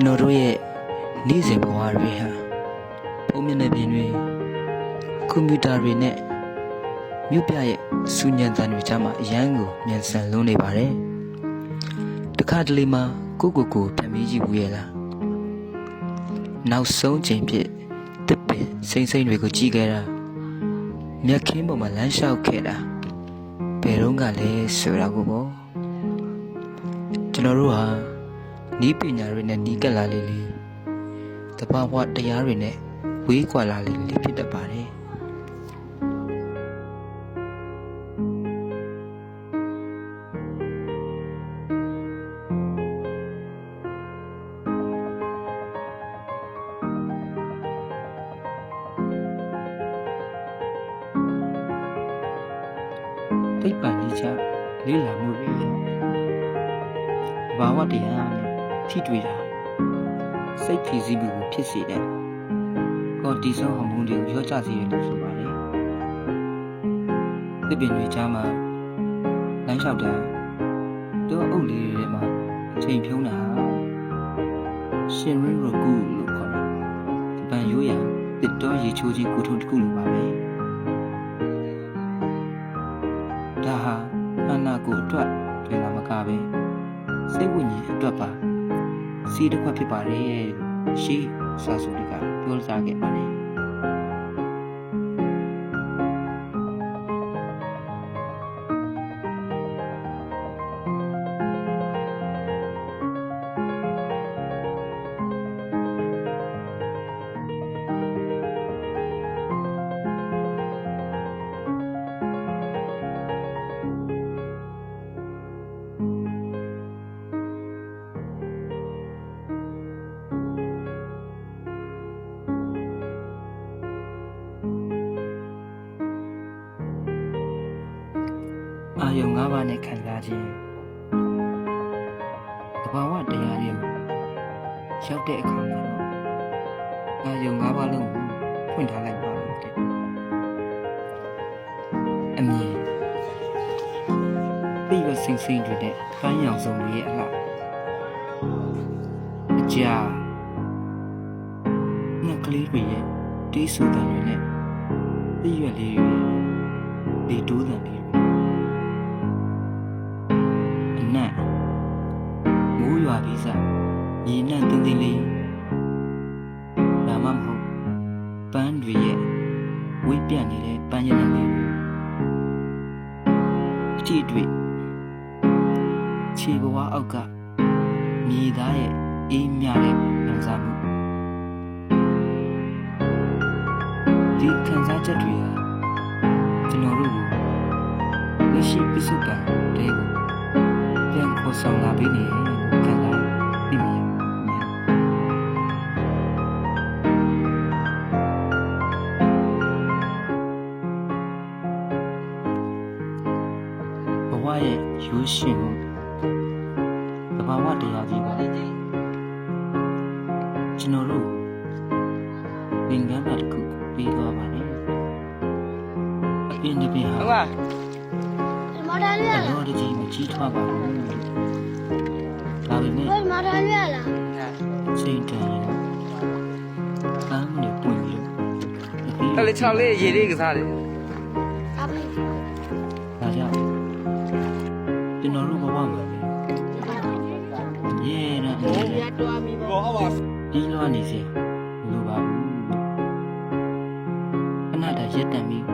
ကျွန်တော်တို့ရဲ့နေ့စဉ်ဘဝတွေဟာဖုန်းမျက်နှာပြင်တွေကွန်ပျူတာတွေနဲ့မြို့ပြရဲ့စူညံသံတွေကြားမှာအရန်ကိုမြန်ဆန်လွန်းနေပါတယ်။တခါတလေမှာကိုပြန်ပြီးကြည့်ဘူးရဲ့လား။နောက်ဆုံးချိန်ဖြစ်တစ်ပင်စိမ့်တွေကိုကြည့်ခဲ့တာမြက်ခင်းပေါ်မှာလမ်းလျှောက်ခဲ့တာဘယ်တော့ကလဲဆိုတာကိုပေါ့ကျွန်တော်တို့ဟာနီးပညာတွေနဲ့နီးကပ်လာလေလေတဘာဝတရားတွေနဲ့ဝေးကွာလာလေလေဖြစ်တတ်ပါတယ်သိပ္ပံနည်းချလေ့လာမှုတွေဘာဝတရားနဲ့ထိတွေ့တာစိတ်ဖြည့်ဆည်းမှုကိုဖြစ်စေတဲ့ကော်တီဇောဟော်မုန်းတွေကိုရောကြစေတယ်လို့ဆိုပါတယ်။သစ်ပင်တွေကြားမှာလမ်းလျှောက်တာတောအုပ်လေးတွေထဲမှာအချိန်ဖြုံးတာရှင်ရင်းရကူလို့ခေါ်တယ်။ဒီပန်ရိုးရာတစ်တော်ရေချိုးကြီးကိုထုံးတစ်ခုလိုပါပဲ။ဒါဟာအနာကိုအတွက်တွေလာမကပဲစိတ်ဝိညာဉ်အတွက်ပါစီးတစ်ခွက်ဖြစ်ပါတယ်ရှိစာစုတွေကပြောကြားခဲ့ပါတယ်အာယုံ၅ပါးနဲ့ခံစားခြင်းတဘာဝတရားတွေကိုရောက်တဲ့အခါမှာတော့အာယုံ၅ပါးလုံးကိုဖွင့်ထားလိုက်ပါတဲ့အမြင်ပြီးတော့စိမ့်စိမ့်တွေနဲ့ပန်းရောင်စုံတွေရဲ့အလှအကြာငှက်ကလေးတွေရဲ့တီးဆူတံတွေနဲ့ပြီးရွက်လေးတွေဒီတိုးတံတွေမိုးရွာပြီးစားမြေနှံ့တင်းတင်းလေးဒါမှမဟုတ်ပန်းတွေရဲ့ဝေးပြန့်နေတဲ့ပန်းရည်တွေအကြည့်တွေ့ခြေဘဝအောက်ကမြေသားရဲ့အေးမြတဲ့ခံစားမှုဒီခံစားချက်တွေဟာကျွန်တော်တို့ကိုလက်ရှိပြစ္ဆုတ်ကံတွေကိုပြန်ခေါ်ဆောင်လာပေးနေတယ်လို့ခံစားသိမိရဘဝရဲ့ရိုးရှင်မှုသဘာဝတရားကြီးပါကျွန်တော်တို့သင်္ကန်းပါတစ်ခုပြီးသွားပါနဲ့အပြင်းတစ်ပြင်းဟာမော်ဒယ်လွယ်တော့ဒီကြီးမကြီးထွားပါဘူးဒါပေမဲ့ဘယ်မော်ဒယ်လွယ်လားစိတ်တန်ရင်ပန်းနဲ့ပွင့်ပြီးအဲ့လေ6လေးရေလေးကစားတယ်အမေဒါကြောင့်ကျွန်တော်တို့ဘဝမှာရေနဲ့ရတော်မီပေါ့ဟုတ်ပါဒီလွားနေစေလိုပါဘူးခဏတည်းရက်တန်ပြီး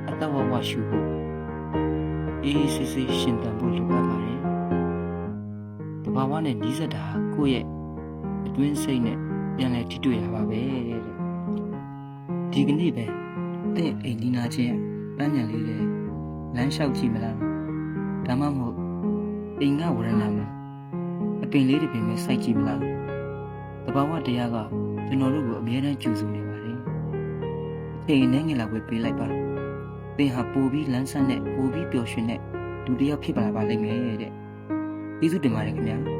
အတဝဝရှူဖို့အေးစစ်စစ်ရှင်တန်ဖို့လိုအပ်ပါတယ်တဘာဝနဲ့နီးစပ်တာကိုယ့်ရဲ့အတွင်းစိတ်နဲ့ပြန်လဲထိတွေ့ရပါပဲတဲ့ဒီကနေ့ပဲတင့်အိမ်ဒီနာချင်းပန်းညံလေးလေလမ်းလျှောက်ကြည့်မလားဒါမှမဟုတ်အိမ်ကဝရဏမှာအပင်လေးတစ်ပင်ပဲစိုက်ကြည့်မလားတဘာဝတရားကကျွန်တော်တို့ကိုအမြဲတမ်းကြိုဆိုနေပါတယ်အိမ်နဲ့ငယ်လာဝယ်ပေးလိုက်ပါသင်ဟာပိုပြီးလန်းဆန်းနဲ့ပိုပြီးပျော်ရွှင်တဲ့လူတစ်ယောက်ဖြစ်ပါလိမ့်မယ်တဲ့ကျေးဇူးတင်ပါတယ်ခင်ဗျာ